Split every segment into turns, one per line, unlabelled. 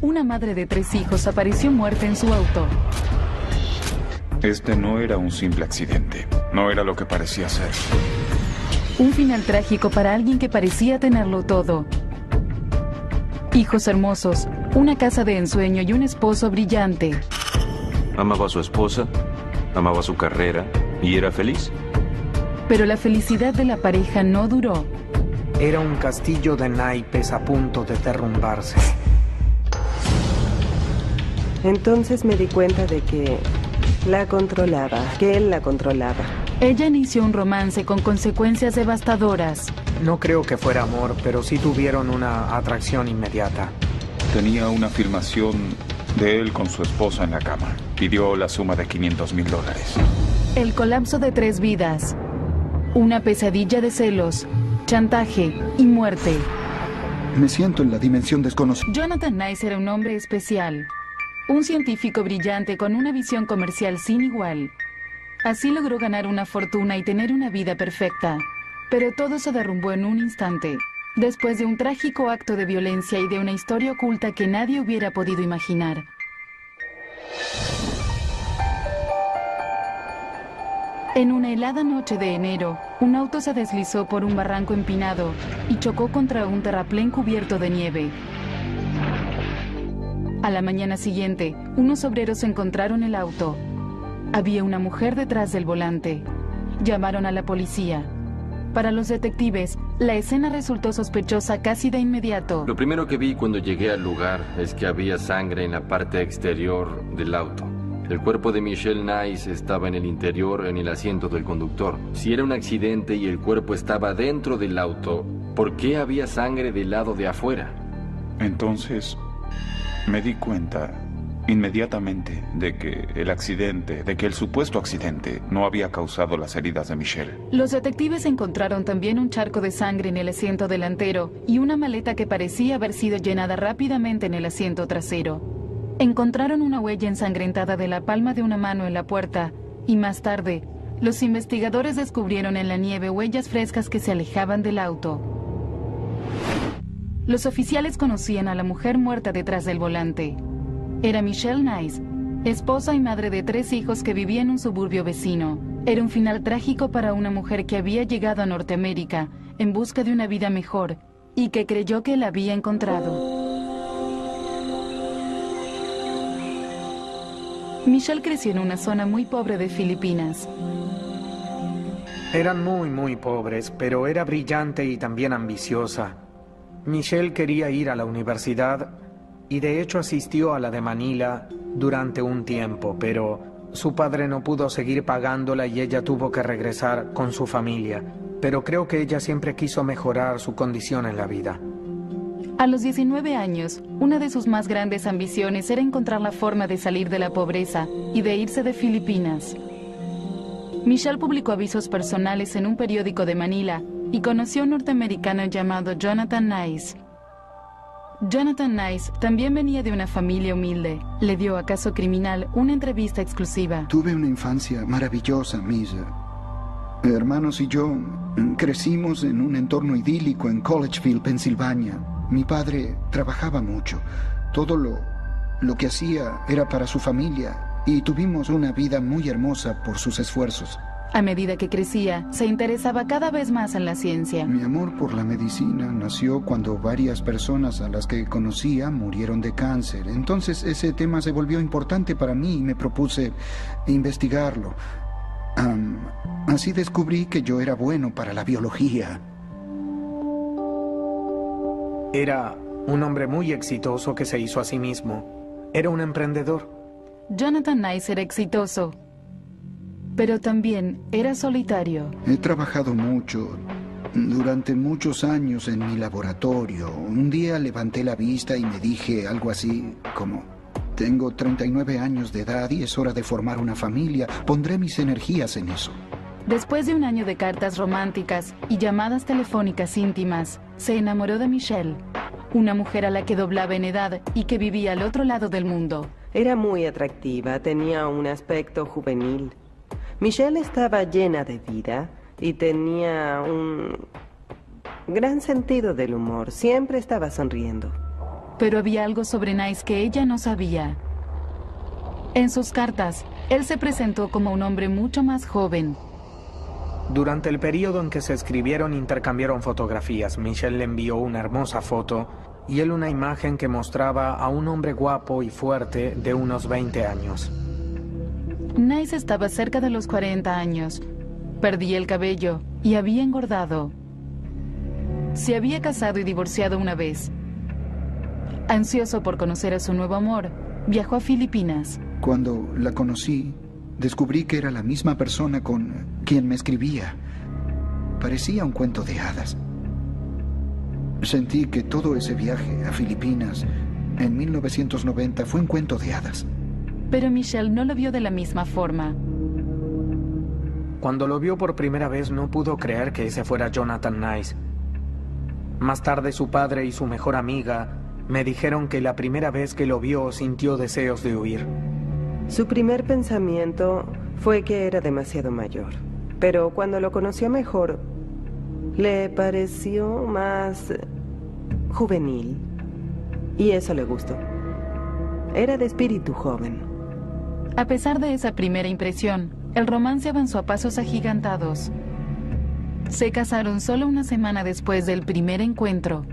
una madre de 3 hijos apareció muerta en su auto.
Este no era un simple accidente. No era lo que parecía ser.
Un final trágico para alguien que parecía tenerlo todo. Hijos hermosos, una casa de ensueño y un esposo brillante.
Amaba a su esposa, amaba su carrera y era feliz.
Pero la felicidad de la pareja no duró.
Era un castillo de naipes a punto de derrumbarse.
Entonces me di cuenta de que la controlaba, que él la controlaba.
Ella inició un romance con consecuencias devastadoras.
No creo que fuera amor, pero sí tuvieron una atracción inmediata.
Tenía una filmación de él con su esposa en la cama. Pidió la suma de $500,000.
El colapso de 3 vidas. Una pesadilla de celos, chantaje y muerte.
Me siento en la dimensión desconocida.
Jonathan Nice era un hombre especial. Un científico brillante con una visión comercial sin igual. Así logró ganar una fortuna y tener una vida perfecta. Pero todo se derrumbó en un instante, después de un trágico acto de violencia y de una historia oculta que nadie hubiera podido imaginar. En una helada noche de enero, un auto se deslizó por un barranco empinado y chocó contra un terraplén cubierto de nieve. A la mañana siguiente, unos obreros encontraron el auto. Había una mujer detrás del volante. Llamaron a la policía. Para los detectives, la escena resultó sospechosa casi de inmediato.
Lo primero que vi cuando llegué al lugar es que había sangre en la parte exterior del auto. El cuerpo de Michelle Nice estaba en el interior, en el asiento del conductor. Si era un accidente y el cuerpo estaba dentro del auto, ¿por qué había sangre del lado de afuera?
Entonces, me di cuenta inmediatamente de que el supuesto accidente no había causado las heridas de Michelle.
Los detectives encontraron también un charco de sangre en el asiento delantero y una maleta que parecía haber sido llenada rápidamente en el asiento trasero. Encontraron una huella ensangrentada de la palma de una mano en la puerta y más tarde, los investigadores descubrieron en la nieve huellas frescas que se alejaban del auto. Los oficiales conocían a la mujer muerta detrás del volante. Era Michelle Nice, esposa y madre de 3 hijos que vivía en un suburbio vecino. Era un final trágico para una mujer que había llegado a Norteamérica en busca de una vida mejor y que creyó que la había encontrado. Michelle creció en una zona muy pobre de Filipinas.
Eran muy pobres, pero era brillante y también ambiciosa. Michelle quería ir a la universidad y de hecho asistió a la de Manila durante un tiempo, pero su padre no pudo seguir pagándola y ella tuvo que regresar con su familia. Pero creo que ella siempre quiso mejorar su condición en la vida.
A los 19 años, una de sus más grandes ambiciones era encontrar la forma de salir de la pobreza y de irse de Filipinas. Michelle publicó avisos personales en un periódico de Manila y conoció a un norteamericano llamado Jonathan Nice. Jonathan Nice también venía de una familia humilde. Le dio a Caso Criminal una entrevista exclusiva.
Tuve una infancia maravillosa, mis hermanos y yo crecimos en un entorno idílico en Collegeville, Pensilvania. Mi padre trabajaba mucho. Todo lo que hacía era para su familia y tuvimos una vida muy hermosa por sus esfuerzos.
A medida que crecía, se interesaba cada vez más en la ciencia.
Mi amor por la medicina nació cuando varias personas a las que conocía murieron de cáncer. Entonces ese tema se volvió importante para mí y me propuse investigarlo. Así descubrí que yo era bueno para la biología.
Era un hombre muy exitoso que se hizo a sí mismo. Era un emprendedor.
Jonathan Nice era exitoso, pero también era solitario.
He trabajado mucho, durante muchos años en mi laboratorio. Un día levanté la vista y me dije algo así como: tengo 39 años de edad y es hora de formar una familia. Pondré mis energías en eso.
Después de un año de cartas románticas y llamadas telefónicas íntimas, se enamoró de Michelle, una mujer a la que doblaba en edad y que vivía al otro lado del mundo.
Era muy atractiva, tenía un aspecto juvenil. Michelle estaba llena de vida y tenía un gran sentido del humor. Siempre estaba sonriendo.
pero había algo sobre Nice que ella no sabía. En sus cartas, él se presentó como un hombre mucho más joven.
Durante el periodo en que se escribieron, intercambiaron fotografías. Michelle le envió una hermosa foto y él una imagen que mostraba a un hombre guapo y fuerte de unos 20 años.
Nice estaba cerca de los 40 años. Perdía el cabello y había engordado. Se había casado y divorciado una vez. Ansioso por conocer a su nuevo amor, viajó a Filipinas.
Cuando la conocí, descubrí que era la misma persona con quien me escribía. Parecía un cuento de hadas. Sentí que todo ese viaje a Filipinas en 1990 fue un cuento de hadas.
Pero Michelle no lo vio de la misma forma.
Cuando lo vio por primera vez no pudo creer que ese fuera Jonathan Nice. Más tarde su padre y su mejor amiga me dijeron que la primera vez que lo vio sintió deseos de huir.
Su primer pensamiento fue que era demasiado mayor, pero cuando lo conoció mejor, le pareció más juvenil, y eso le gustó. Era de espíritu joven.
A pesar de esa primera impresión, el romance avanzó a pasos agigantados. Se casaron solo una semana después del primer encuentro.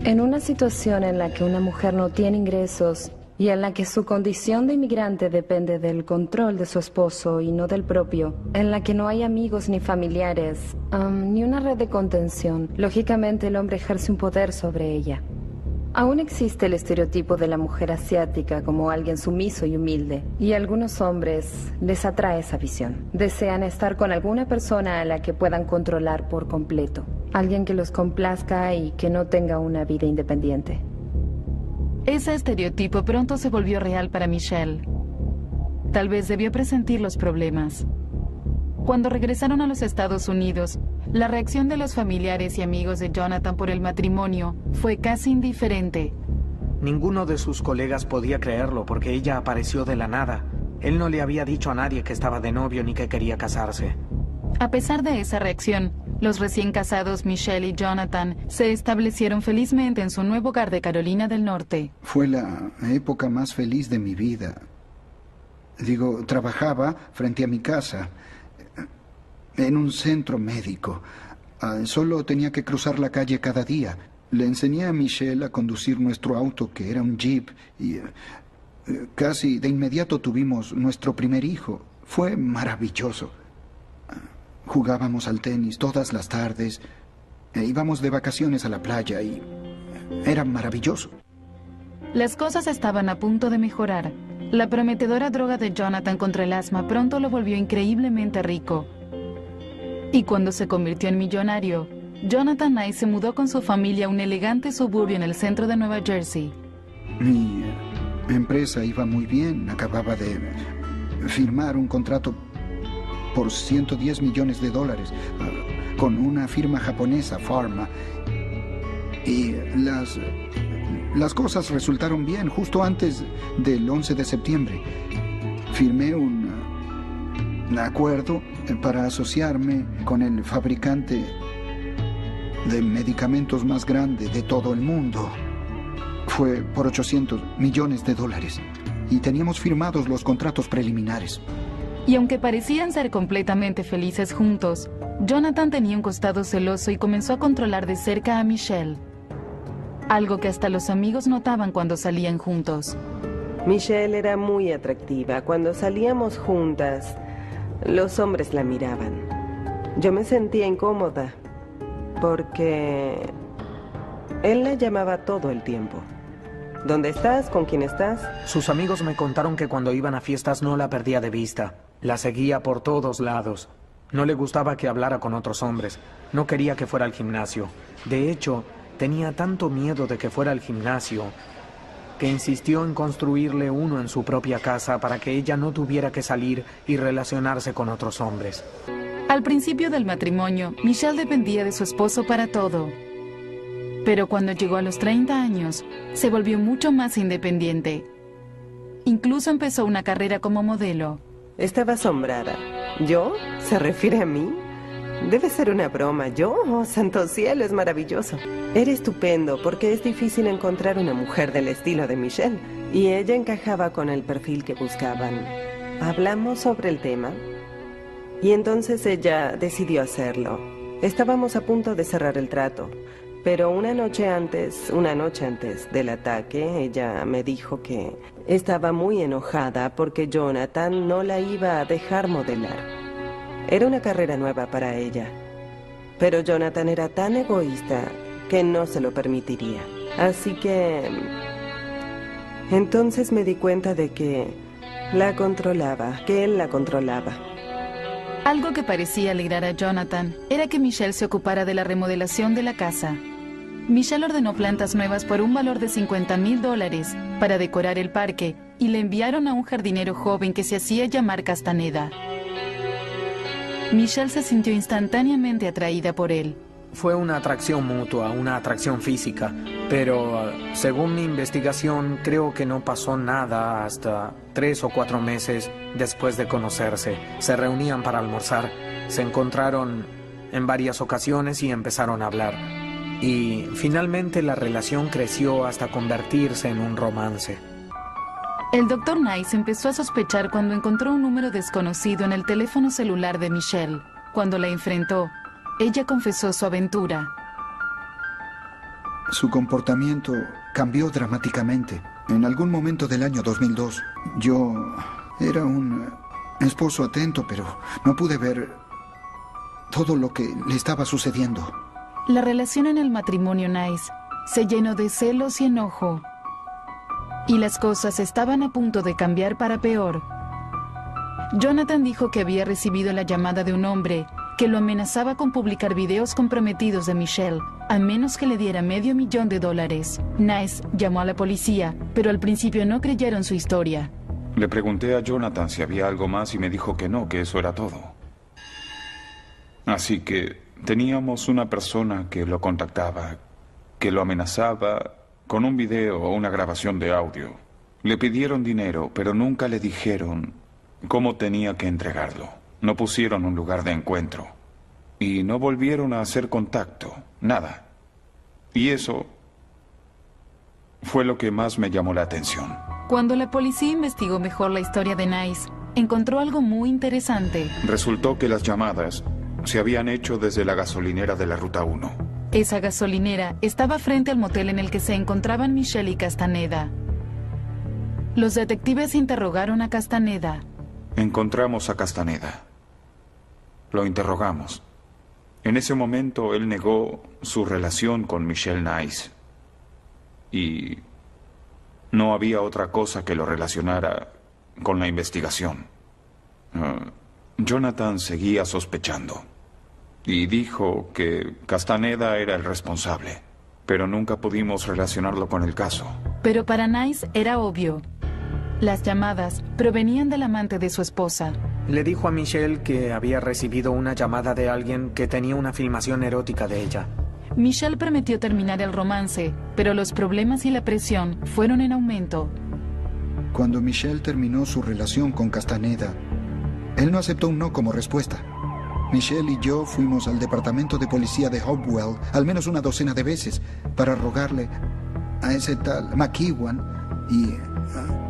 En una situación en la que una mujer no tiene ingresos y en la que su condición de inmigrante depende del control de su esposo y no del propio, en la que no hay amigos ni familiares, ni una red de contención, lógicamente el hombre ejerce un poder sobre ella. Aún existe el estereotipo de la mujer asiática como alguien sumiso y humilde, y a algunos hombres les atrae esa visión. Desean estar con alguna persona a la que puedan controlar por completo, alguien que los complazca y que no tenga una vida independiente.
Ese estereotipo pronto se volvió real para Michelle. Tal vez debió presentir los problemas. Cuando regresaron a los Estados Unidos, la reacción de los familiares y amigos de Jonathan por el matrimonio fue casi indiferente.
Ninguno de sus colegas podía creerlo porque ella apareció de la nada. Él no le había dicho a nadie que estaba de novio ni que quería casarse.
A pesar de esa reacción, los recién casados Michelle y Jonathan se establecieron felizmente en su nuevo hogar de Carolina del Norte.
Fue la época más feliz de mi vida. Trabajaba frente a mi casa, en un centro médico. Solo tenía que cruzar la calle cada día. Le enseñé a Michelle a conducir nuestro auto, que era un Jeep, y casi de inmediato tuvimos nuestro primer hijo. Fue maravilloso. Jugábamos al tenis todas las tardes, íbamos de vacaciones a la playa y era maravilloso.
Las cosas estaban a punto de mejorar. La prometedora droga de Jonathan contra el asma pronto lo volvió increíblemente rico. Y cuando se convirtió en millonario, Jonathan Nice se mudó con su familia a un elegante suburbio en el centro de Nueva Jersey.
Mi empresa iba muy bien. Acababa de firmar un contrato por $110 millones con una firma japonesa, Pharma. Y las cosas resultaron bien. Justo antes del 11 de septiembre firmé un acuerdo para asociarme con el fabricante de medicamentos más grande de todo el mundo. Fue por $800 millones y teníamos firmados los contratos preliminares.
Y aunque parecían ser completamente felices juntos, Jonathan tenía un costado celoso y comenzó a controlar de cerca a Michelle. Algo que hasta los amigos notaban cuando salían juntos.
Michelle era muy atractiva. Cuando salíamos juntas, los hombres la miraban. Yo me sentía incómoda porque él la llamaba todo el tiempo. ¿Dónde estás? ¿Con quién estás?
Sus amigos me contaron que cuando iban a fiestas no la perdía de vista. La seguía por todos lados. No le gustaba que hablara con otros hombres. No quería que fuera al gimnasio. De hecho, tenía tanto miedo de que fuera al gimnasio que insistió en construirle uno en su propia casa para que ella no tuviera que salir y relacionarse con otros hombres.
Al principio del matrimonio, Michelle dependía de su esposo para todo. Pero cuando llegó a los 30 años, se volvió mucho más independiente. Incluso empezó una carrera como modelo.
Estaba asombrada. ¿Yo? ¿Se refiere a mí? Debe ser una broma. Yo, oh, santo cielo, es maravilloso. Era estupendo porque es difícil encontrar una mujer del estilo de Michelle. Y ella encajaba con el perfil que buscaban. Hablamos sobre el tema y entonces ella decidió hacerlo. Estábamos a punto de cerrar el trato, pero una noche antes del ataque, ella me dijo que estaba muy enojada porque Jonathan no la iba a dejar modelar. Era una carrera nueva para ella, pero Jonathan era tan egoísta que no se lo permitiría. Así que entonces me di cuenta de que la controlaba, que él la controlaba.
Algo que parecía alegrar a Jonathan era que Michelle se ocupara de la remodelación de la casa. Michelle ordenó plantas nuevas por un valor de $50,000 para decorar el parque y le enviaron a un jardinero joven que se hacía llamar Castaneda. Michelle se sintió instantáneamente atraída por él.
Fue una atracción mutua, una atracción física, pero según mi investigación creo que no pasó nada hasta 3 o 4 meses después de conocerse. Se reunían para almorzar, se encontraron en varias ocasiones y empezaron a hablar. Y finalmente la relación creció hasta convertirse en un romance.
El Dr. Nice empezó a sospechar cuando encontró un número desconocido en el teléfono celular de Michelle. Cuando la enfrentó, ella confesó su aventura.
Su comportamiento cambió dramáticamente. En algún momento del año 2002, yo era un esposo atento, pero no pude ver todo lo que le estaba sucediendo.
La relación en el matrimonio Nice se llenó de celos y enojo. Y las cosas estaban a punto de cambiar para peor. Jonathan dijo que había recibido la llamada de un hombre que lo amenazaba con publicar videos comprometidos de Michelle, a menos que le diera $500,000. Nice llamó a la policía, pero al principio no creyeron su historia.
Le pregunté a Jonathan si había algo más y me dijo que no, que eso era todo. Así que teníamos una persona que lo contactaba, que lo amenazaba con un video o una grabación de audio. Le pidieron dinero, pero nunca le dijeron cómo tenía que entregarlo. No pusieron un lugar de encuentro. Y no volvieron a hacer contacto. Nada. Y eso fue lo que más me llamó la atención.
Cuando la policía investigó mejor la historia de Nice, encontró algo muy interesante.
Resultó que las llamadas se habían hecho desde la gasolinera de la Ruta 1.
Esa gasolinera estaba frente al motel en el que se encontraban Michelle y Castaneda. Los detectives interrogaron a Castaneda.
Encontramos a Castaneda. Lo interrogamos. En ese momento él negó su relación con Michelle Nice. Y no había otra cosa que lo relacionara con la investigación. Jonathan seguía sospechando. Y dijo que Castaneda era el responsable. Pero nunca pudimos relacionarlo con el caso.
Pero para Nice era obvio. Las llamadas provenían del amante de su esposa.
Le dijo a Michelle que había recibido una llamada de alguien que tenía una filmación erótica de ella.
Michelle prometió terminar el romance, pero los problemas y la presión fueron en aumento.
Cuando Michelle terminó su relación con Castaneda, él no aceptó un no como respuesta. Michelle y yo fuimos al departamento de policía de Hopewell al menos una docena de veces para rogarle a ese tal McEwan y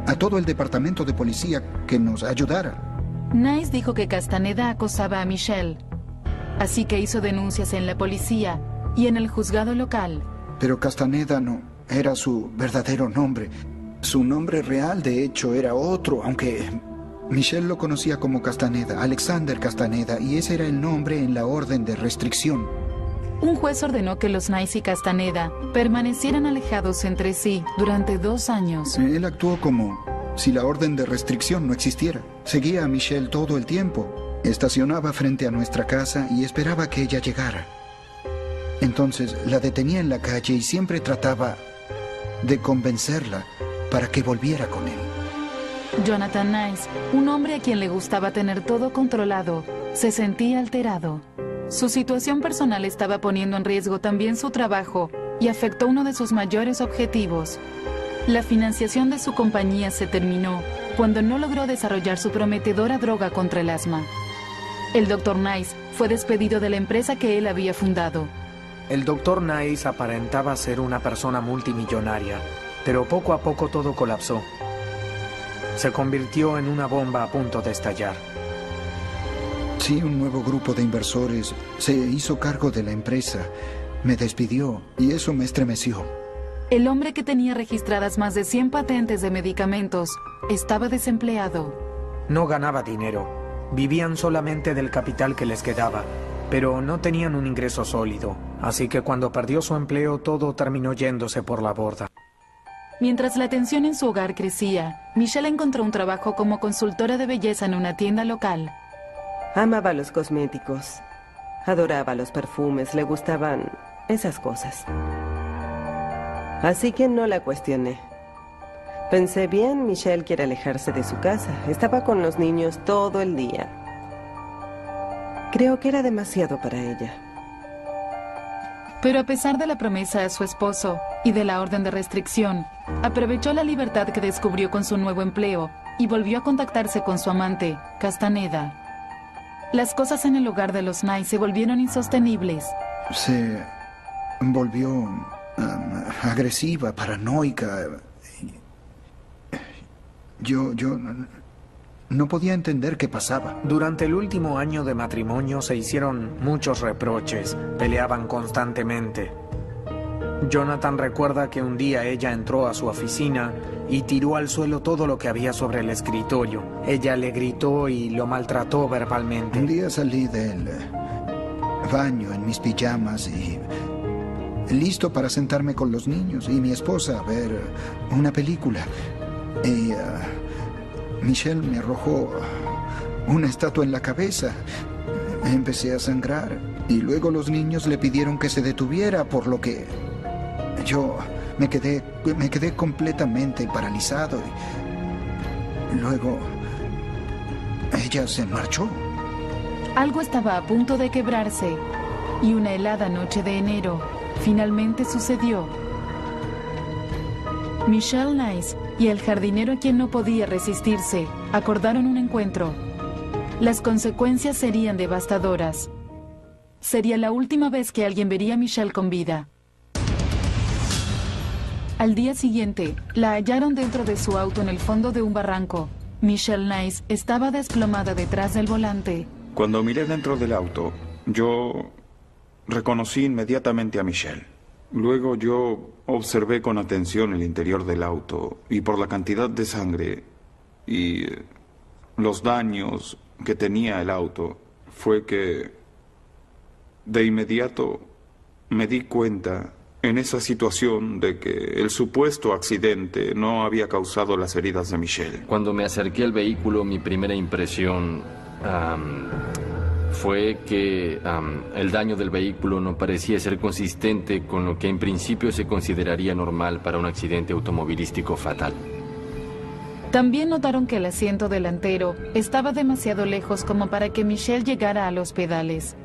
a todo el departamento de policía que nos ayudara.
Nice dijo que Castaneda acosaba a Michelle, así que hizo denuncias en la policía y en el juzgado local.
Pero Castaneda no era su verdadero nombre. Su nombre real, de hecho, era otro, aunque Michelle lo conocía como Castaneda, Alexander Castaneda, y ese era el nombre en la orden de restricción.
Un juez ordenó que los Nice y Castaneda permanecieran alejados entre sí durante 2 años.
Él actuó como si la orden de restricción no existiera. Seguía a Michelle todo el tiempo. Estacionaba frente a nuestra casa y esperaba que ella llegara. Entonces la detenía en la calle y siempre trataba de convencerla para que volviera con él.
Jonathan Nice, un hombre a quien le gustaba tener todo controlado, se sentía alterado. Su situación personal estaba poniendo en riesgo también su trabajo y afectó uno de sus mayores objetivos. La financiación de su compañía se terminó cuando no logró desarrollar su prometedora droga contra el asma. El Dr. Nice fue despedido de la empresa que él había fundado.
El Dr. Nice aparentaba ser una persona multimillonaria, pero poco a poco todo colapsó. Se convirtió en una bomba a punto de estallar.
Sí, un nuevo grupo de inversores se hizo cargo de la empresa. Me despidió y eso me estremeció.
El hombre que tenía registradas más de 100 patentes de medicamentos estaba desempleado.
No ganaba dinero. Vivían solamente del capital que les quedaba, pero no tenían un ingreso sólido. Así que cuando perdió su empleo, todo terminó yéndose por la borda.
Mientras la tensión en su hogar crecía, Michelle encontró un trabajo como consultora de belleza en una tienda local.
Amaba los cosméticos. Adoraba los perfumes. Le gustaban esas cosas. Así que no la cuestioné. Pensé, bien, Michelle quiere alejarse de su casa. Estaba con los niños todo el día. Creo que era demasiado para ella.
Pero a pesar de la promesa a su esposo y de la orden de restricción, aprovechó la libertad que descubrió con su nuevo empleo y volvió a contactarse con su amante, Castaneda. Las cosas en el hogar de los Nice se volvieron insostenibles.
Se volvió agresiva, paranoica. Yo no podía entender qué pasaba.
Durante el último año de matrimonio se hicieron muchos reproches, peleaban constantemente. Jonathan recuerda que un día ella entró a su oficina y tiró al suelo todo lo que había sobre el escritorio. Ella le gritó y lo maltrató verbalmente.
Un día salí del baño en mis pijamas y listo para sentarme con los niños y mi esposa a ver una película. Y Michelle me arrojó una estatua en la cabeza. Empecé a sangrar y luego los niños le pidieron que se detuviera, por lo que yo me quedé completamente paralizado. Y luego ella se marchó.
Algo estaba a punto de quebrarse y una helada noche de enero finalmente sucedió. Michelle Nice y el jardinero, a quien no podía resistirse, acordaron un encuentro. Las consecuencias serían devastadoras. Sería la última vez que alguien vería a Michelle con vida. Al día siguiente, la hallaron dentro de su auto en el fondo de un barranco. Michelle Nice estaba desplomada detrás del volante.
Cuando miré dentro del auto, yo reconocí inmediatamente a Michelle. Luego yo observé con atención el interior del auto y por la cantidad de sangre y los daños que tenía el auto, fue que de inmediato me di cuenta en esa situación de que el supuesto accidente no había causado las heridas de Michelle.
Cuando me acerqué al vehículo, mi primera impresión fue que el daño del vehículo no parecía ser consistente con lo que en principio se consideraría normal para un accidente automovilístico fatal.
También notaron que el asiento delantero estaba demasiado lejos como para que Michelle llegara a los pedales,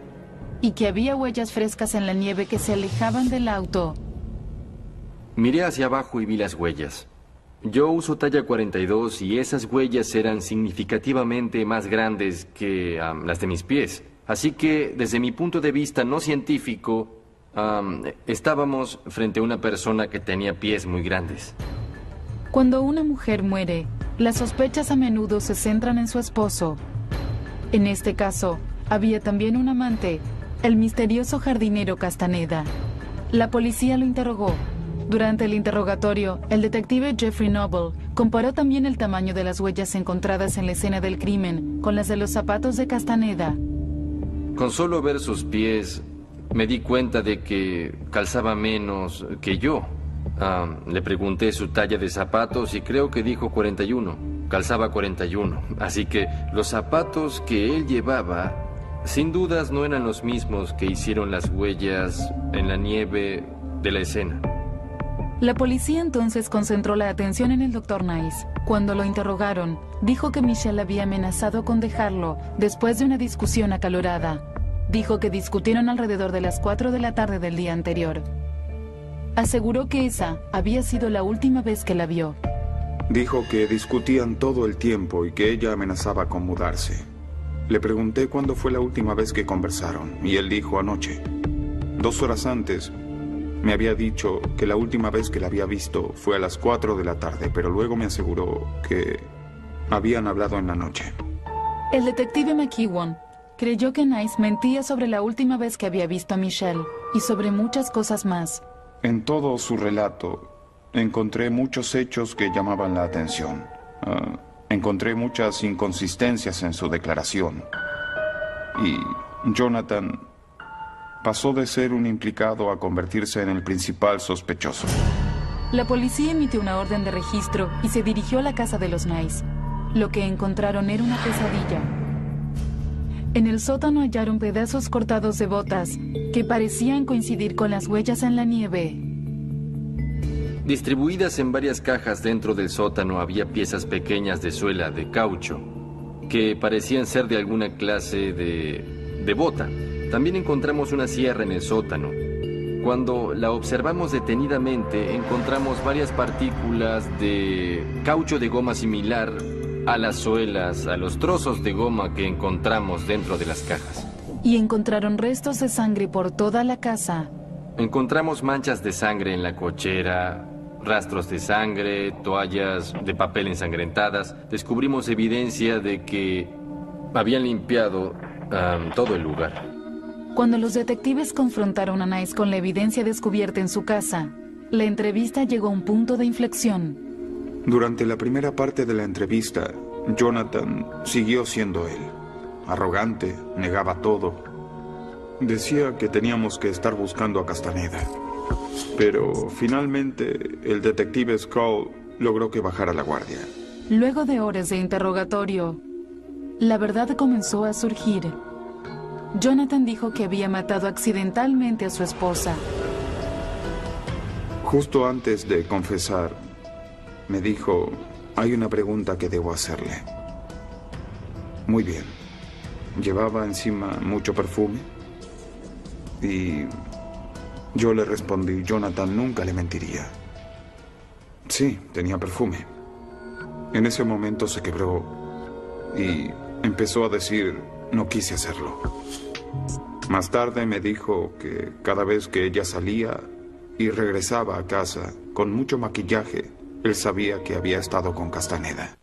y que había huellas frescas en la nieve que se alejaban del auto.
Miré hacia abajo y vi las huellas. Yo uso talla 42 y esas huellas eran significativamente más grandes que las de mis pies. Así que, desde mi punto de vista no científico, estábamos frente a una persona que tenía pies muy grandes.
Cuando una mujer muere, las sospechas a menudo se centran en su esposo. En este caso, había también un amante, el misterioso jardinero Castaneda. La policía lo interrogó. Durante el interrogatorio, el detective Jeffrey Noble comparó también el tamaño de las huellas encontradas en la escena del crimen con las de los zapatos de Castaneda.
Con solo ver sus pies, me di cuenta de que calzaba menos que yo. Le pregunté su talla de zapatos y creo que dijo 41. Calzaba 41. Así que los zapatos que él llevaba, sin dudas no eran los mismos que hicieron las huellas en la nieve de la escena.
La policía entonces concentró la atención en el Dr. Nice. Cuando lo interrogaron, dijo que Michelle había amenazado con dejarlo después de una discusión acalorada. Dijo que discutieron alrededor de las 4 de la tarde del día anterior. Aseguró que esa había sido la última vez que la vio.
Dijo que discutían todo el tiempo y que ella amenazaba con mudarse. Le pregunté cuándo fue la última vez que conversaron y él dijo anoche. 2 horas antes me había dicho que la última vez que la había visto fue a las 4 de la tarde, pero luego me aseguró que habían hablado en la noche.
El detective McEwan creyó que Nice mentía sobre la última vez que había visto a Michelle y sobre muchas cosas más.
En todo su relato encontré muchos hechos que llamaban la atención. Encontré muchas inconsistencias en su declaración. Y Jonathan pasó de ser un implicado a convertirse en el principal sospechoso.
La policía emitió una orden de registro y se dirigió a la casa de los Nice. Lo que encontraron era una pesadilla. En el sótano hallaron pedazos cortados de botas que parecían coincidir con las huellas en la nieve.
Distribuidas en varias cajas dentro del sótano había piezas pequeñas de suela de caucho que parecían ser de alguna clase de bota. También encontramos una sierra en el sótano. Cuando la observamos detenidamente, encontramos varias partículas de caucho de goma similar a las suelas, a los trozos de goma que encontramos dentro de las cajas.
Y encontraron restos de sangre por toda la casa.
Encontramos manchas de sangre en la cochera, rastros de sangre, toallas de papel ensangrentadas. Descubrimos evidencia de que habían limpiado todo el lugar.
Cuando los detectives confrontaron a Nice con la evidencia descubierta en su casa, la entrevista llegó a un punto de inflexión.
Durante la primera parte de la entrevista, Jonathan siguió siendo él. Arrogante, negaba todo. Decía que teníamos que estar buscando a Castaneda. Pero finalmente el detective Skull logró que bajara la guardia.
Luego de horas de interrogatorio, la verdad comenzó a surgir. Jonathan dijo que había matado accidentalmente a su esposa.
Justo antes de confesar, me dijo, hay una pregunta que debo hacerle. Muy bien. ¿Llevaba encima mucho perfume? Y yo le respondí, Jonathan nunca le mentiría. Sí, tenía perfume. En ese momento se quebró y empezó a decir, no quise hacerlo. Más tarde me dijo que cada vez que ella salía y regresaba a casa con mucho maquillaje, él sabía que había estado con Castaneda.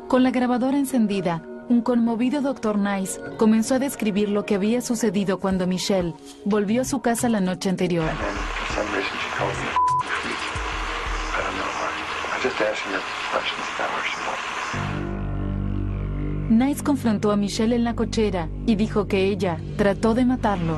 Con la grabadora encendida, un conmovido Dr. Nice comenzó a describir lo que había sucedido cuando Michelle volvió a su casa la noche anterior. Nice confrontó a Michelle en la cochera y dijo que ella trató de matarlo.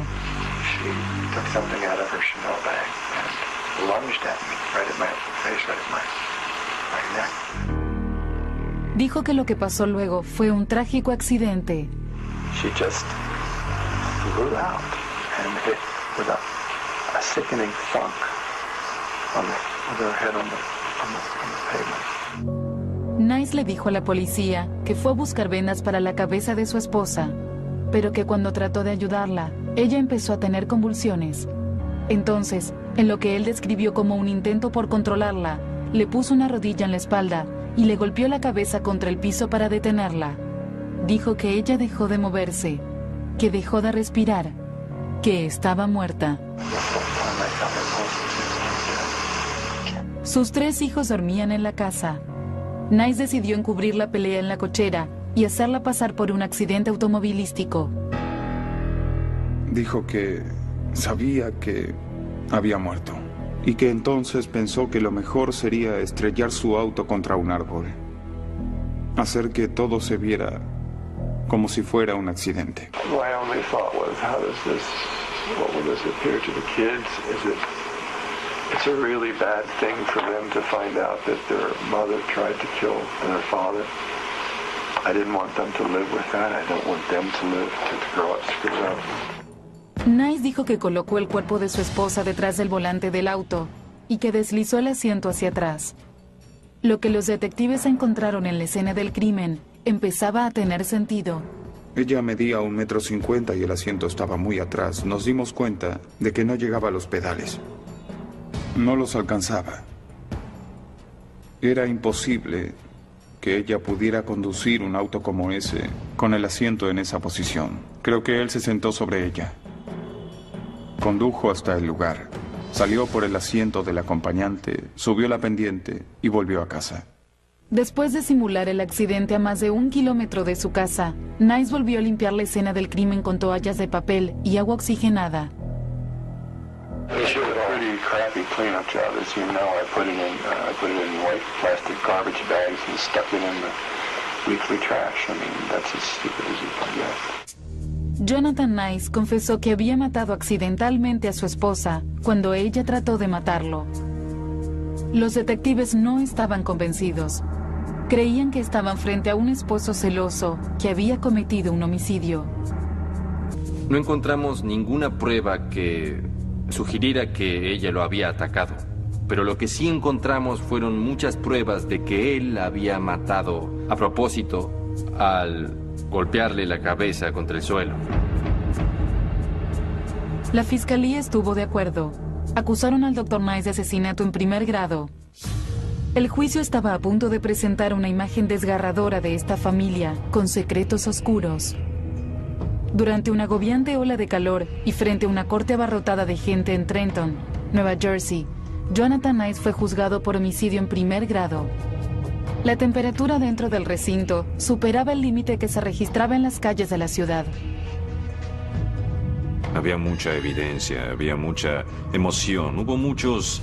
Dijo que lo que pasó luego fue un trágico accidente. Nice le dijo a la policía que fue a buscar vendas para la cabeza de su esposa, pero que cuando trató de ayudarla, ella empezó a tener convulsiones. Entonces, en lo que él describió como un intento por controlarla, le puso una rodilla en la espalda y le golpeó la cabeza contra el piso para detenerla. Dijo que ella dejó de moverse, que dejó de respirar, que estaba muerta. Sus 3 hijos dormían en la casa. Nice decidió encubrir la pelea en la cochera y hacerla pasar por un accidente automovilístico.
Dijo que sabía que había muerto y que entonces pensó que lo mejor sería estrellar su auto contra un árbol, hacer que todo se viera como si fuera un accidente.
My only thought was, what will this appear to the kids? It's a really bad thing for them to find out that their mother tried to kill their father. I didn't want them to live with that. I don't want them to live to grow up screwed up.
Nice dijo que colocó el cuerpo de su esposa detrás del volante del auto y que deslizó el asiento hacia atrás. Lo que los detectives encontraron en la escena del crimen empezaba a tener sentido.
Ella medía 1,50 m y el asiento estaba muy atrás. Nos dimos cuenta de que no llegaba a los pedales. No los alcanzaba. Era imposible que ella pudiera conducir un auto como ese con el asiento en esa posición. Creo que él se sentó sobre ella. Condujo hasta el lugar. Salió por el asiento del acompañante, subió la pendiente y volvió a casa.
Después de simular el accidente a más de 1 kilómetro de su casa, Nice volvió a limpiar la escena del crimen con toallas de papel y agua oxigenada.
It's a pretty crappy cleanup job, as you know. I put it in white plastic garbage bags and stuck it in the weekly trash. I mean, that's as stupid as you can get.
Jonathan Nice confesó que había matado accidentalmente a su esposa cuando ella trató de matarlo. Los detectives no estaban convencidos. Creían que estaban frente a un esposo celoso que había cometido un homicidio.
No encontramos ninguna prueba que sugiriera que ella lo había atacado, pero lo que sí encontramos fueron muchas pruebas de que él la había matado a propósito al golpearle la cabeza contra el suelo.
La fiscalía estuvo de acuerdo. Acusaron al Dr. Nice de asesinato en primer grado. El juicio estaba a punto de presentar una imagen desgarradora de esta familia, con secretos oscuros. Durante una agobiante ola de calor y frente a una corte abarrotada de gente en Trenton, Nueva Jersey, Jonathan Nice fue juzgado por homicidio en primer grado. La temperatura dentro del recinto superaba el límite que se registraba en las calles de la ciudad.
Había mucha evidencia, había mucha emoción, hubo muchos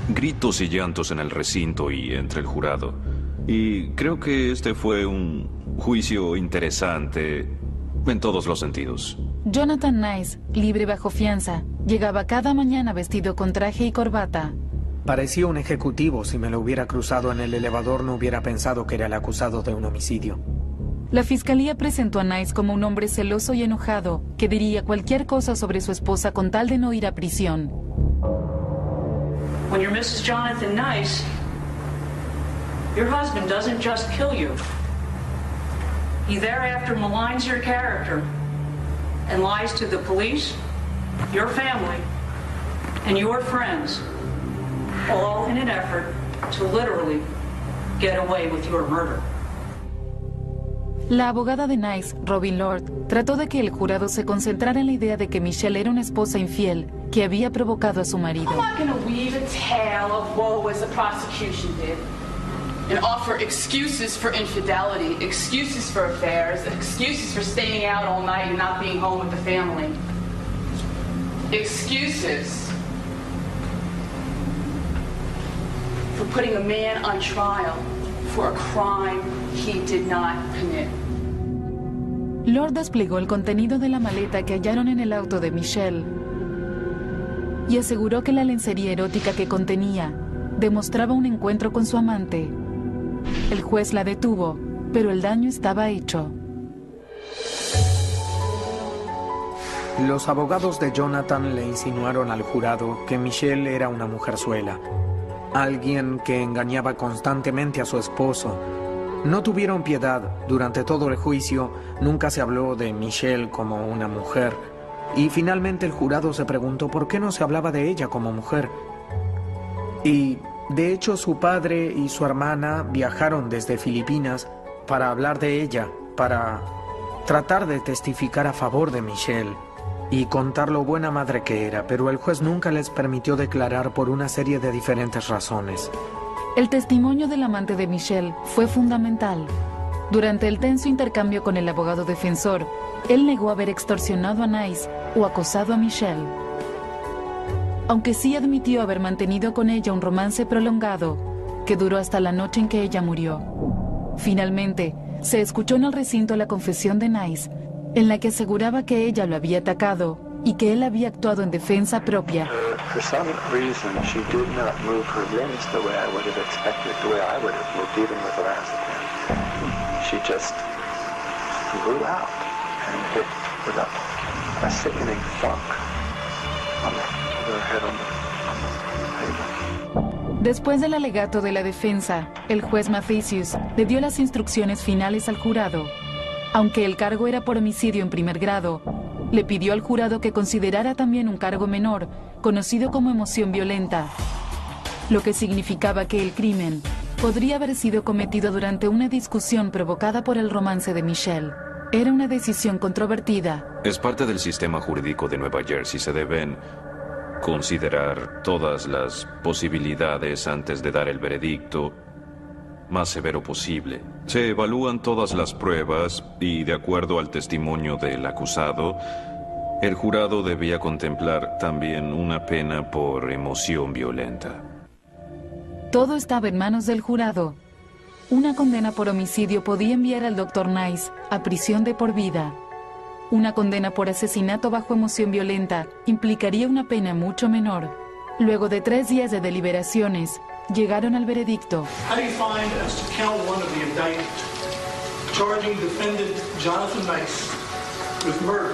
gritos y llantos en el recinto y entre el jurado. Y creo que este fue un juicio interesante en todos los sentidos.
Jonathan Nice, libre bajo fianza, llegaba cada mañana vestido con traje y corbata.
Parecía un ejecutivo. Si me lo hubiera cruzado en el elevador no hubiera pensado que era el acusado de un homicidio.
La fiscalía presentó a Nice como un hombre celoso y enojado que diría cualquier cosa sobre su esposa con tal de no ir a prisión.
When you're Mrs. Jonathan Nice, your husband doesn't just kill you. He thereafter maligns your character and lies to the police, your family, and your friends, all in an effort to literally get away with your murder.
La abogada de Nice, Robin Lord, trató de que el jurado se concentrara en la idea de que Michelle era una esposa infiel que había provocado a su marido.
I'm not going to weave a tale of woe as the prosecution did and offer excuses for infidelity, excuses for affairs, excuses for staying out all night and not being home with the family. Excuses for putting a man on trial for a crime he did not commit.
Lord desplegó el contenido de la maleta que hallaron en el auto de Michelle y aseguró que la lencería erótica que contenía demostraba un encuentro con su amante. El juez la detuvo, pero el daño estaba hecho.
Los abogados de Jonathan le insinuaron al jurado que Michelle era una mujerzuela, alguien que engañaba constantemente a su esposo. No tuvieron piedad. Durante todo el juicio nunca se habló de Michelle como una mujer. Y finalmente el jurado se preguntó por qué no se hablaba de ella como mujer. Y de hecho su padre y su hermana viajaron desde Filipinas para hablar de ella, para tratar de testificar a favor de Michelle y contar lo buena madre que era, pero el juez nunca les permitió declarar por una serie de diferentes razones.
El testimonio del amante de Michelle fue fundamental. Durante el tenso intercambio con el abogado defensor, él negó haber extorsionado a Nice o acosado a Michelle. Aunque sí admitió haber mantenido con ella un romance prolongado que duró hasta la noche en que ella murió. Finalmente, se escuchó en el recinto la confesión de Nice, en la que aseguraba que ella lo había atacado y que él había actuado en defensa propia.
For some reason, she did not move her limbs the way I would have expected, the way I would have moved even with lorazepam. She just blew out and hit with a sickening thunk on her head on the table.
Después del alegato de la defensa, el juez Mathesius le dio las instrucciones finales al jurado. Aunque el cargo era por homicidio en primer grado, le pidió al jurado que considerara también un cargo menor, conocido como emoción violenta, lo que significaba que el crimen podría haber sido cometido durante una discusión provocada por el romance de Michelle. Era una decisión controvertida.
Es parte del sistema jurídico de Nueva Jersey. Se deben considerar todas las posibilidades antes de dar el veredicto más severo posible. Se evalúan todas las pruebas y, de acuerdo al testimonio del acusado, el jurado debía contemplar también una pena por emoción violenta.
Todo estaba en manos del jurado. Una condena por homicidio podía enviar al Dr. Nice a prisión de por vida. Una condena por asesinato bajo emoción violenta implicaría una pena mucho menor. Luego de 3 días de deliberaciones, llegaron al veredicto.
How do you find as to count 1 of the indictment, charging defendant Jonathan Nice with murder?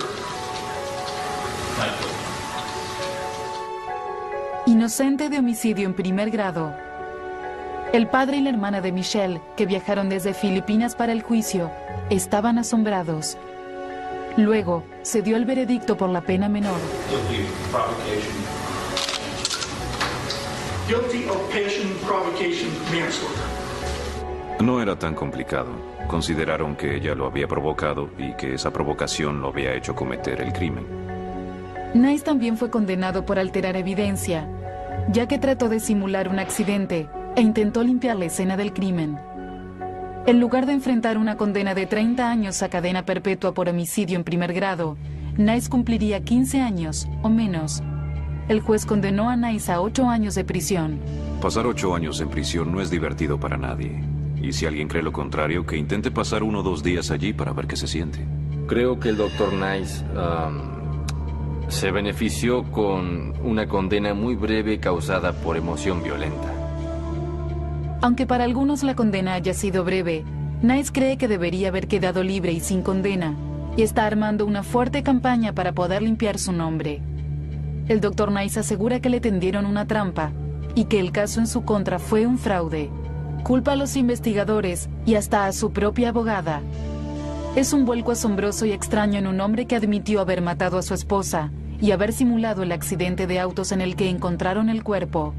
Inocente de homicidio en primer grado. El padre y la hermana de Michelle, que viajaron desde Filipinas para el juicio, estaban asombrados. Luego, se dio el veredicto por la pena menor.
Guilty of passion, provocation, manslaughter.
No era tan complicado. Consideraron que ella lo había provocado y que esa provocación lo había hecho cometer el crimen.
Nice también fue condenado por alterar evidencia, ya que trató de simular un accidente e intentó limpiar la escena del crimen. En lugar de enfrentar una condena de 30 años a cadena perpetua por homicidio en primer grado, Nice cumpliría 15 años o menos. El juez condenó a Nice a 8 años de prisión.
Pasar 8 años en prisión no es divertido para nadie. Y si alguien cree lo contrario, que intente pasar 1 o 2 días allí para ver qué se siente.
Creo que el Dr. Nice se benefició con una condena muy breve causada por emoción violenta.
Aunque para algunos la condena haya sido breve, Nice cree que debería haber quedado libre y sin condena, y está armando una fuerte campaña para poder limpiar su nombre. El Dr. Nice asegura que le tendieron una trampa y que el caso en su contra fue un fraude. Culpa a los investigadores y hasta a su propia abogada. Es un vuelco asombroso y extraño en un hombre que admitió haber matado a su esposa y haber simulado el accidente de autos en el que encontraron el cuerpo.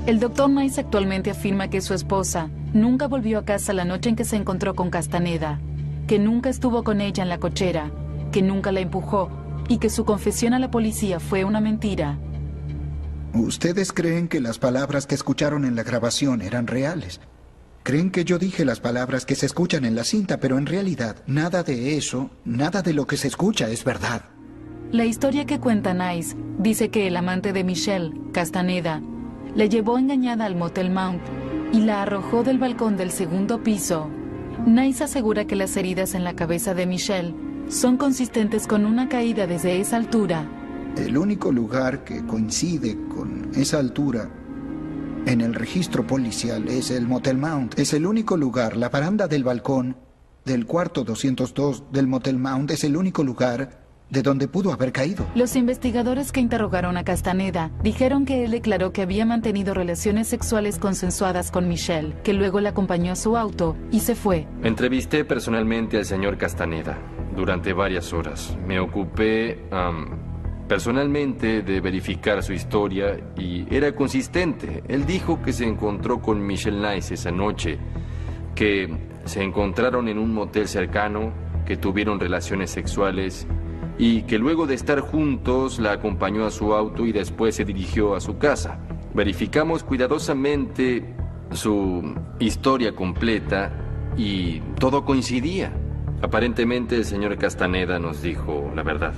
El Dr. Nice actualmente afirma que su esposa nunca volvió a casa la noche en que se encontró con Castaneda, que nunca estuvo con ella en la cochera, que nunca la empujó y que su confesión a la policía fue una mentira.
¿Ustedes creen que las palabras que escucharon en la grabación eran reales? Creen que yo dije las palabras que se escuchan en la cinta, pero en realidad nada de eso, nada de lo que se escucha es verdad.
La historia que cuenta Nice dice que el amante de Michelle, Castaneda, la llevó engañada al Motel Mount y la arrojó del balcón del 2º piso. Nice asegura que las heridas en la cabeza de Michelle son consistentes con una caída desde esa altura.
El único lugar que coincide con esa altura en el registro policial es el Motel Mount. Es el único lugar. La baranda del balcón del cuarto 202 del Motel Mount es el único lugar de donde pudo haber caído.
Los investigadores que interrogaron a Castaneda dijeron que él declaró que había mantenido relaciones sexuales consensuadas con Michelle, que luego la acompañó a su auto y se fue.
Entrevisté personalmente al señor Castaneda durante varias horas. Me ocupé personalmente de verificar su historia y era consistente. Él dijo que se encontró con Michelle Nice esa noche, que se encontraron en un motel cercano, que tuvieron relaciones sexuales y que luego de estar juntos la acompañó a su auto y después se dirigió a su casa. Verificamos cuidadosamente su historia completa y todo coincidía. Aparentemente el señor Castaneda nos dijo la verdad.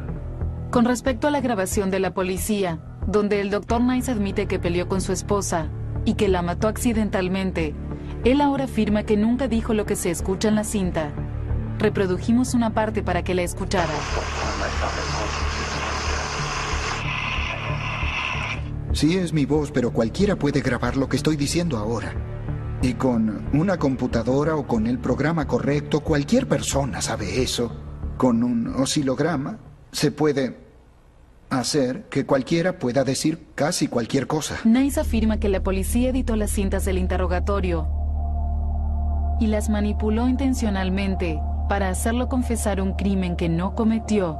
Con respecto a la grabación de la policía, donde el Dr. Nice admite que peleó con su esposa y que la mató accidentalmente, él ahora afirma que nunca dijo lo que se escucha en la cinta. Reprodujimos una parte para que la escuchara.
Sí, es mi voz, pero cualquiera puede grabar lo que estoy diciendo ahora. Y con una computadora o con el programa correcto, cualquier persona sabe eso. Con un oscilograma se puede hacer que cualquiera pueda decir casi cualquier cosa.
Nice afirma que la policía editó las cintas del interrogatorio y las manipuló intencionalmente para hacerlo confesar un crimen que no cometió.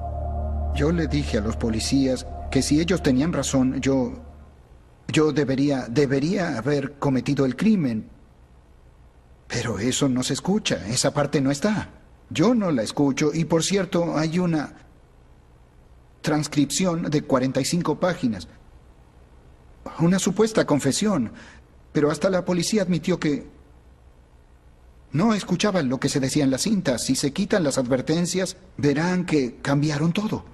Yo le dije a los policías que si ellos tenían razón, yo debería haber cometido el crimen. Pero eso no se escucha, esa parte no está. Yo no la escucho y, por cierto, hay una transcripción de 45 páginas. Una supuesta confesión, pero hasta la policía admitió que no escuchaban lo que se decía en las cintas. Si se quitan las advertencias, verán que cambiaron todo.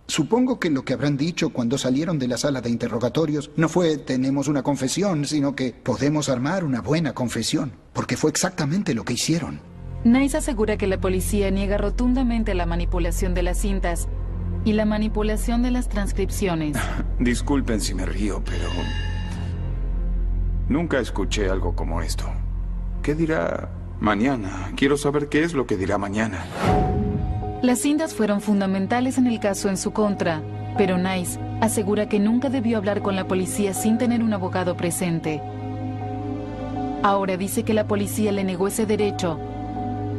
Supongo que lo que habrán dicho cuando salieron de la sala de interrogatorios no fue tenemos una confesión, sino que podemos armar una buena confesión, porque fue exactamente lo que hicieron.
Nice asegura que la policía niega rotundamente la manipulación de las cintas y la manipulación de las transcripciones.
Disculpen si me río, pero nunca escuché algo como esto. ¿Qué dirá mañana? Quiero saber qué es lo que dirá mañana.
Las cintas fueron fundamentales en el caso en su contra, pero Nice asegura que nunca debió hablar con la policía sin tener un abogado presente. Ahora dice que la policía le negó ese derecho,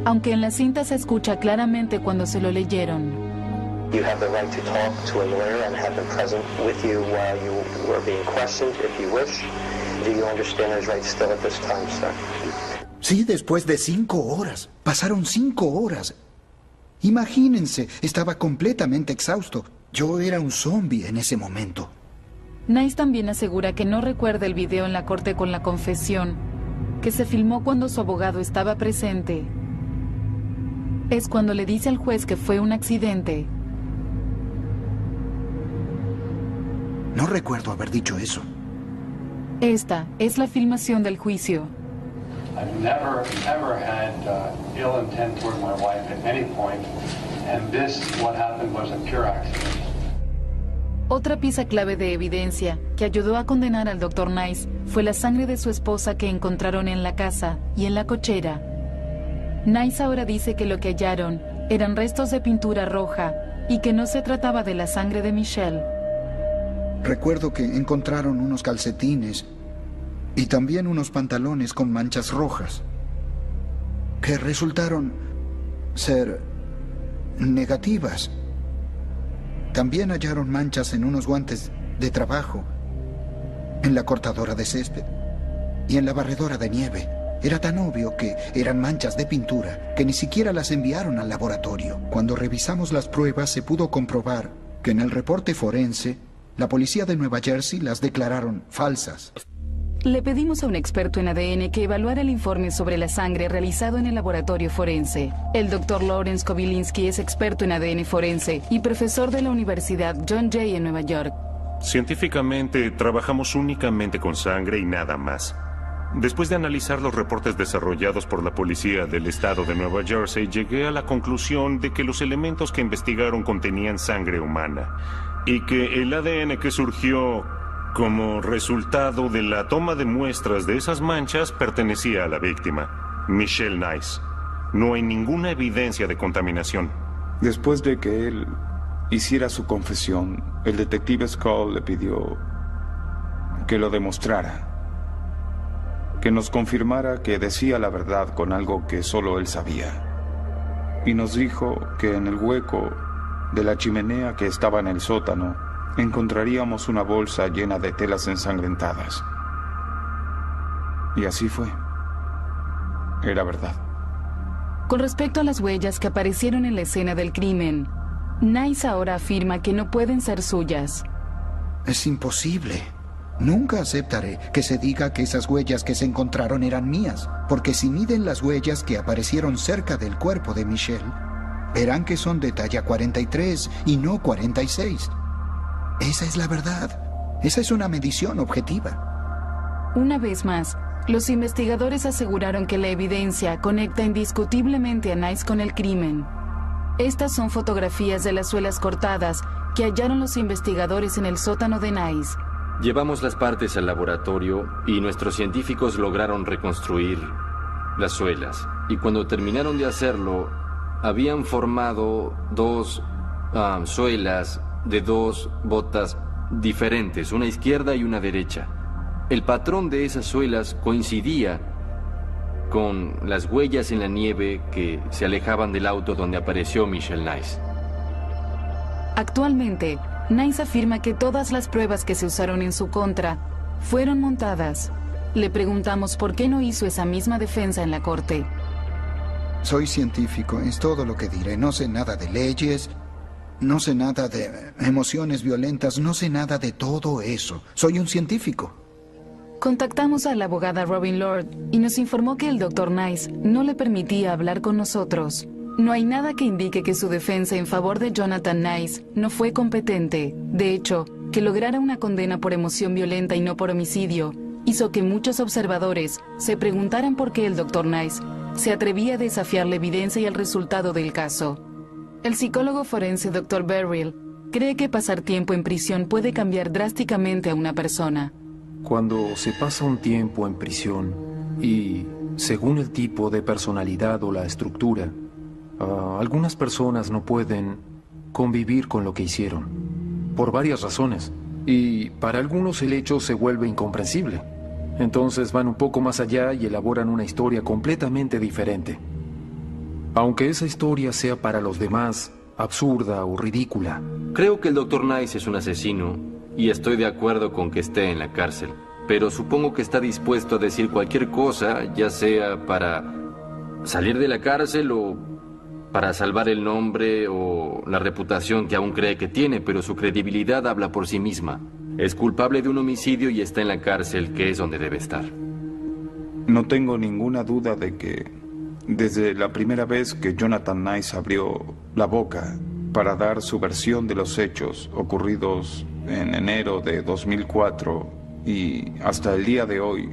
aunque en las cintas se escucha claramente cuando se lo leyeron.
You have the right to talk to a lawyer and have them present with you while you were being questioned, if you wish. Do you understand those rights still at this time, sir?
Sí, después de 5 horas. Pasaron 5 horas. Imagínense, estaba completamente exhausto. Yo era un zombie en ese momento.
Nice también asegura que no recuerda el video en la corte con la confesión, que se filmó cuando su abogado estaba presente. Es cuando le dice al juez que fue un accidente.
No recuerdo haber dicho eso.
Esta es la filmación del juicio.
I've never had ill intent toward my wife at any point, and this, what happened, was a pure accident.
Otra pieza clave de evidencia que ayudó a condenar al Dr. Nice fue la sangre de su esposa que encontraron en la casa y en la cochera. Nice ahora dice que lo que hallaron eran restos de pintura roja y que no se trataba de la sangre de Michelle.
Recuerdo que encontraron unos calcetines y también unos pantalones con manchas rojas, que resultaron ser negativas. También hallaron manchas en unos guantes de trabajo, en la cortadora de césped y en la barredora de nieve. Era tan obvio que eran manchas de pintura que ni siquiera las enviaron al laboratorio. Cuando revisamos las pruebas se pudo comprobar que en el reporte forense la policía de Nueva Jersey las declararon falsas.
Le pedimos a un experto en ADN que evaluara el informe sobre la sangre realizado en el laboratorio forense. El Dr. Lawrence Kobylinski es experto en ADN forense y profesor de la Universidad John Jay en Nueva York.
Científicamente, trabajamos únicamente con sangre y nada más. Después de analizar los reportes desarrollados por la policía del estado de Nueva Jersey, llegué a la conclusión de que los elementos que investigaron contenían sangre humana y que el ADN que surgió como resultado de la toma de muestras de esas manchas pertenecía a la víctima, Michelle Nice. No hay ninguna evidencia de contaminación.
Después de que él hiciera su confesión, el detective Skull le pidió que lo demostrara, que nos confirmara que decía la verdad con algo que solo él sabía. Y nos dijo que en el hueco de la chimenea que estaba en el sótano encontraríamos una bolsa llena de telas ensangrentadas. Y así fue. Era verdad.
Con respecto a las huellas que aparecieron en la escena del crimen, Nice ahora afirma que no pueden ser suyas.
Es imposible. Nunca aceptaré que se diga que esas huellas que se encontraron eran mías, porque si miden las huellas que aparecieron cerca del cuerpo de Michelle, verán que son de talla 43 y no 46. Esa es la verdad. Esa es una medición objetiva.
Una vez más, los investigadores aseguraron que la evidencia conecta indiscutiblemente a Nice con el crimen. Estas son fotografías de las suelas cortadas que hallaron los investigadores en el sótano de Nice.
Llevamos las partes al laboratorio y nuestros científicos lograron reconstruir las suelas. Y cuando terminaron de hacerlo, habían formado dos suelas de dos botas diferentes, una izquierda y una derecha. El patrón de esas suelas coincidía con las huellas en la nieve que se alejaban del auto donde apareció Michelle Nice.
Actualmente, Nice afirma que todas las pruebas que se usaron en su contra fueron montadas. Le preguntamos por qué no hizo esa misma defensa en la corte.
Soy científico, es todo lo que diré. No sé nada de leyes, no sé nada de emociones violentas, no sé nada de todo eso. Soy un científico.
Contactamos a la abogada Robin Lord y nos informó que el Dr. Nice no le permitía hablar con nosotros. No hay nada que indique que su defensa en favor de Jonathan Nice no fue competente. De hecho, que lograra una condena por emoción violenta y no por homicidio hizo que muchos observadores se preguntaran por qué el Dr. Nice se atrevía a desafiar la evidencia y el resultado del caso. El psicólogo forense Dr. Beryl cree que pasar tiempo en prisión puede cambiar drásticamente a una persona.
Cuando se pasa un tiempo en prisión y según el tipo de personalidad o la estructura, algunas personas no pueden convivir con lo que hicieron por varias razones y para algunos el hecho se vuelve incomprensible. Entonces van un poco más allá y elaboran una historia completamente diferente. Aunque esa historia sea para los demás absurda o ridícula.
Creo que el Dr. Nice es un asesino y estoy de acuerdo con que esté en la cárcel. Pero supongo que está dispuesto a decir cualquier cosa, ya sea para salir de la cárcel o para salvar el nombre o la reputación que aún cree que tiene, pero su credibilidad habla por sí misma. Es culpable de un homicidio y está en la cárcel, que es donde debe estar.
No tengo ninguna duda de que desde la primera vez que Jonathan Nice abrió la boca para dar su versión de los hechos ocurridos en enero de 2004 y hasta el día de hoy,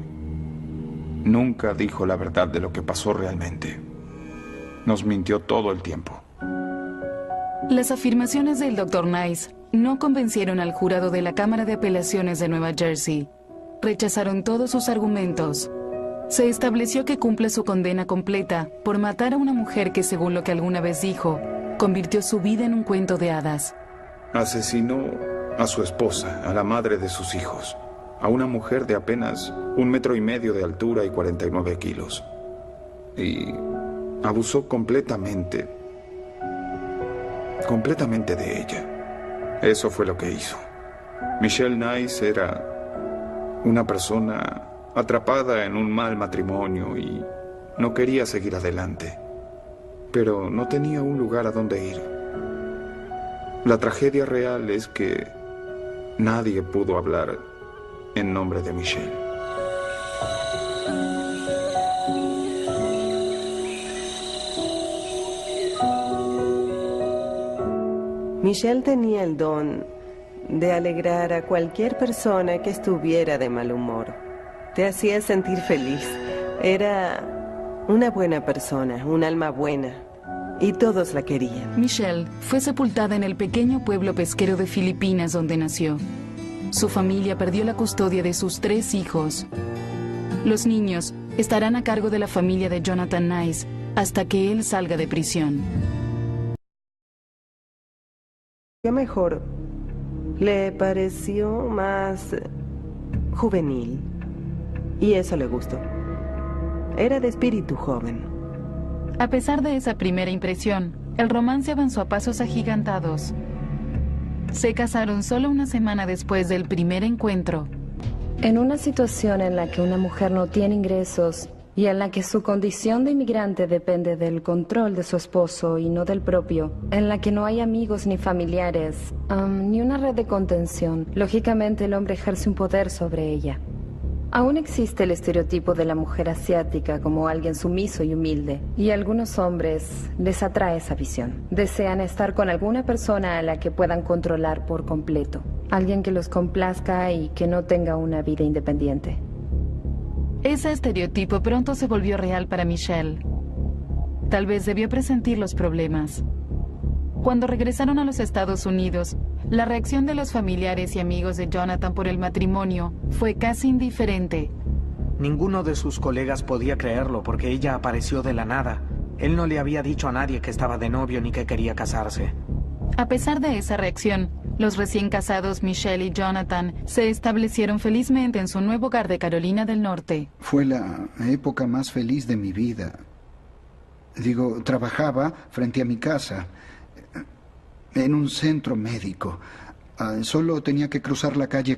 nunca dijo la verdad de lo que pasó realmente. Nos mintió todo el tiempo.
Las afirmaciones del Dr. Nice no convencieron al jurado de la Cámara de Apelaciones de Nueva Jersey. Rechazaron todos sus argumentos. Se estableció que cumple su condena completa por matar a una mujer que, según lo que alguna vez dijo, convirtió su vida en un cuento de hadas.
Asesinó a su esposa, a la madre de sus hijos, a una mujer de apenas 1,5 metros de altura y 49 kilos. Y abusó completamente de ella. Eso fue lo que hizo. Michelle Nice era una persona atrapada en un mal matrimonio y no quería seguir adelante, pero no tenía un lugar a donde ir. La tragedia real es que nadie pudo hablar en nombre de Michelle.
Michelle tenía el don de alegrar a cualquier persona que estuviera de mal humor. Te hacía sentir feliz. Era una buena persona, un alma buena. Y todos la querían.
Michelle fue sepultada en el pequeño pueblo pesquero de Filipinas donde nació. Su familia perdió la custodia de sus 3 hijos. Los niños estarán a cargo de la familia de Jonathan Nice hasta que él salga de prisión.
¿Qué mejor? Le pareció más juvenil. Y eso le gustó. Era de espíritu joven.
A pesar de esa primera impresión, el romance avanzó a pasos agigantados. Se casaron solo una semana después del primer encuentro.
En una situación en la que una mujer no tiene ingresos y en la que su condición de inmigrante depende del control de su esposo y no del propio, en la que no hay amigos ni familiares, ni una red de contención, lógicamente el hombre ejerce un poder sobre ella. Aún existe el estereotipo de la mujer asiática como alguien sumiso y humilde, y a algunos hombres les atrae esa visión. Desean estar con alguna persona a la que puedan controlar por completo, alguien que los complazca y que no tenga una vida independiente.
Ese estereotipo pronto se volvió real para Michelle. Tal vez debió presentir los problemas. Cuando regresaron a los Estados Unidos, la reacción de los familiares y amigos de Jonathan por el matrimonio fue casi indiferente.
Ninguno de sus colegas podía creerlo porque ella apareció de la nada. Él no le había dicho a nadie que estaba de novio ni que quería casarse.
A pesar de esa reacción, los recién casados Michelle y Jonathan se establecieron felizmente en su nuevo hogar de Carolina del Norte.
Fue la época más feliz de mi vida. Trabajaba frente a mi casa, en un centro médico. Solo tenía que cruzar la calle.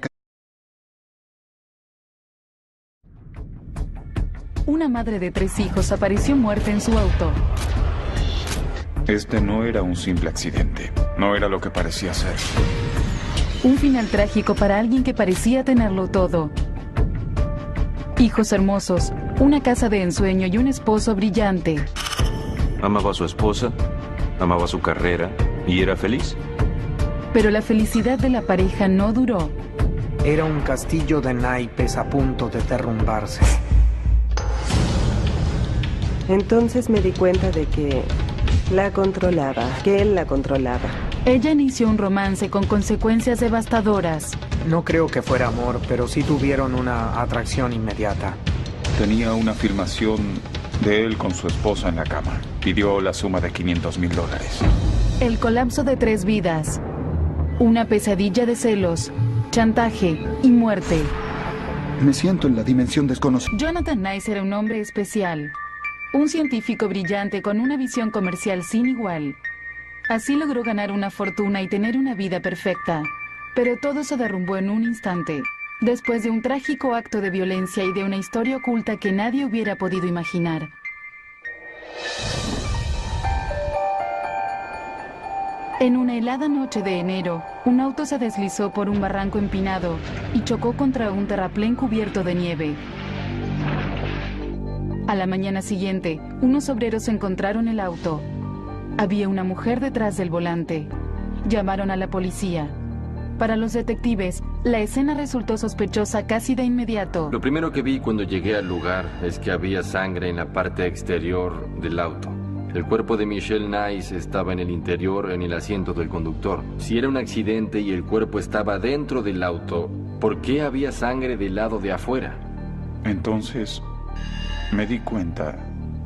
una madre de 3 hijos apareció muerta en su auto.
Este no era un simple accidente. No era lo que parecía ser.
Un final trágico para alguien que parecía tenerlo todo. Hijos hermosos, una casa de ensueño y un esposo brillante.
Amaba a su esposa, amaba su carrera y era feliz.
Pero la felicidad de la pareja no duró.
Era un castillo de naipes a punto de derrumbarse.
Entonces me di cuenta de que la controlaba, que él la controlaba.
Ella inició un romance con consecuencias devastadoras.
No creo que fuera amor, pero sí tuvieron una atracción inmediata.
Tenía una filmación de él con su esposa en la cama. Pidió la suma de $500,000.
El colapso de 3 vidas. Una pesadilla de celos, chantaje y muerte.
Me siento en la dimensión desconocida.
Jonathan Nice era un hombre especial. Un científico brillante con una visión comercial sin igual. Así logró ganar una fortuna y tener una vida perfecta. Pero todo se derrumbó en un instante, después de un trágico acto de violencia y de una historia oculta que nadie hubiera podido imaginar. En una helada noche de enero, un auto se deslizó por un barranco empinado y chocó contra un terraplén cubierto de nieve. A la mañana siguiente, unos obreros encontraron el auto. Había una mujer detrás del volante. Llamaron a la policía. Para los detectives, la escena resultó sospechosa casi de inmediato.
Lo primero que vi cuando llegué al lugar es que había sangre en la parte exterior del auto. El cuerpo de Michelle Nice estaba en el interior, en el asiento del conductor. Si era un accidente y el cuerpo estaba dentro del auto, ¿por qué había sangre del lado de afuera?
Entonces, me di cuenta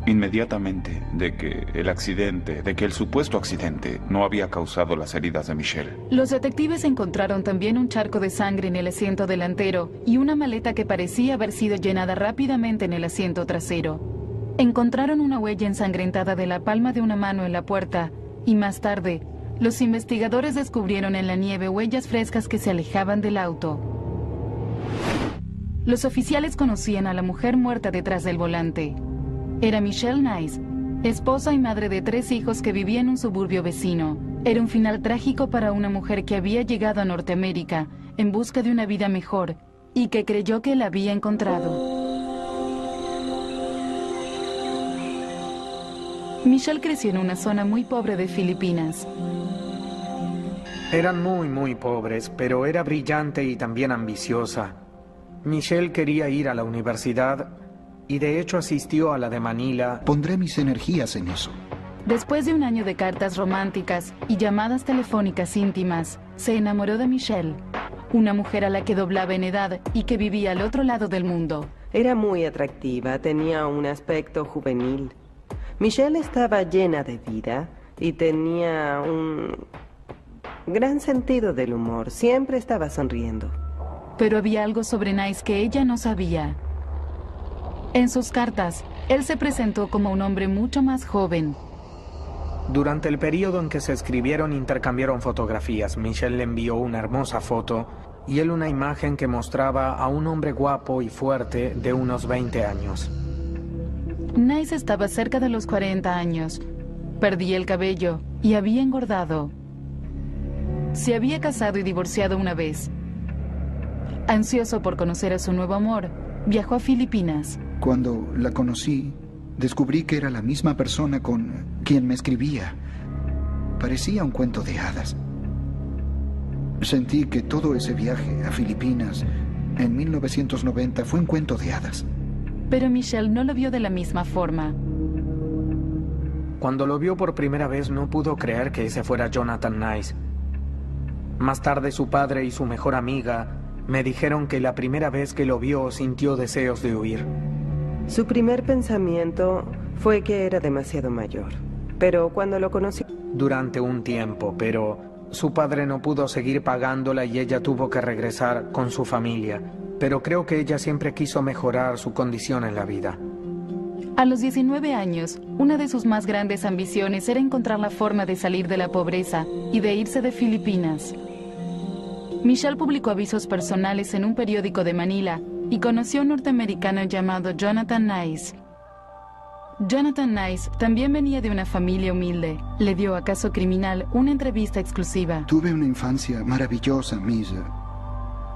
inmediatamente de que el supuesto accidente no había causado las heridas de Michelle.
Los detectives encontraron también un charco de sangre en el asiento delantero y una maleta que parecía haber sido llenada rápidamente en el asiento trasero. Encontraron una huella ensangrentada de la palma de una mano en la puerta y más tarde, los investigadores descubrieron en la nieve huellas frescas que se alejaban del auto. Los oficiales conocían a la mujer muerta detrás del volante. Era Michelle Nice, esposa y madre de 3 hijos que vivía en un suburbio vecino. Era un final trágico para una mujer que había llegado a Norteamérica en busca de una vida mejor y que creyó que la había encontrado. Michelle creció en una zona muy pobre de Filipinas.
Eran muy pobres, pero era brillante y también ambiciosa. Michelle quería ir a la universidad y de hecho asistió a la de Manila.
Pondré mis energías en eso.
Después de un año de cartas románticas y llamadas telefónicas íntimas, se enamoró de Michelle, una mujer a la que doblaba en edad y que vivía al otro lado del mundo.
Era muy atractiva, tenía un aspecto juvenil. Michelle estaba llena de vida y tenía un gran sentido del humor. Siempre estaba sonriendo.
Pero había algo sobre Nice que ella no sabía. En sus cartas, él se presentó como un hombre mucho más joven.
Durante el periodo en que se escribieron, intercambiaron fotografías. Michelle le envió una hermosa foto y él una imagen que mostraba a un hombre guapo y fuerte de unos 20 años.
Nice estaba cerca de los 40 años. Perdía el cabello y había engordado. Se había casado y divorciado una vez. Ansioso por conocer a su nuevo amor, viajó a Filipinas.
Cuando la conocí, descubrí que era la misma persona con quien me escribía. Parecía un cuento de hadas. Sentí que todo ese viaje a Filipinas en 1990 fue un cuento de hadas.
Pero Michelle no lo vio de la misma forma.
Cuando lo vio por primera vez no pudo creer que ese fuera Jonathan Nice. Más tarde su padre y su mejor amiga me dijeron que la primera vez que lo vio sintió deseos de huir.
Su primer pensamiento fue que era demasiado mayor, pero cuando lo conoció...
Durante un tiempo, pero su padre no pudo seguir pagándola y ella tuvo que regresar con su familia. Pero creo que ella siempre quiso mejorar su condición en la vida.
A los 19 años, una de sus más grandes ambiciones era encontrar la forma de salir de la pobreza y de irse de Filipinas. Michelle publicó avisos personales en un periódico de Manila y conoció a un norteamericano llamado Jonathan Nice. Jonathan Nice también venía de una familia humilde. Le dio a Caso Criminal una entrevista exclusiva.
Tuve una infancia maravillosa, Miss.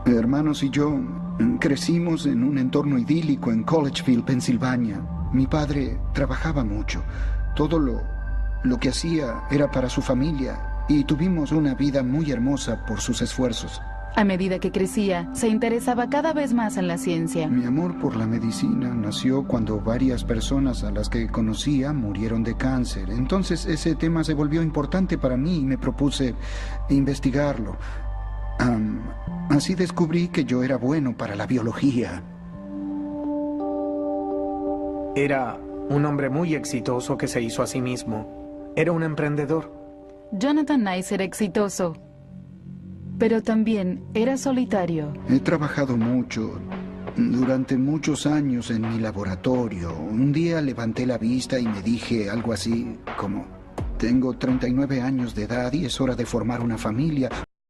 Hermanos y yo crecimos en un entorno idílico en Collegeville, Pensilvania. Mi padre trabajaba mucho. Todo lo que hacía era para su familia y tuvimos una vida muy hermosa por sus esfuerzos.
A medida que crecía, se interesaba cada vez más en la ciencia.
Mi amor por la medicina nació cuando varias personas a las que conocía murieron de cáncer. Entonces ese tema se volvió importante para mí y me propuse investigarlo. Así descubrí que yo era bueno para la biología.
Era un hombre muy exitoso que se hizo a sí mismo. Era un emprendedor.
Jonathan Nice era exitoso, pero también era solitario.
He trabajado mucho, durante muchos años en mi laboratorio. Un día levanté la vista y me dije algo así como: tengo 39 años de edad y es hora de formar una familia.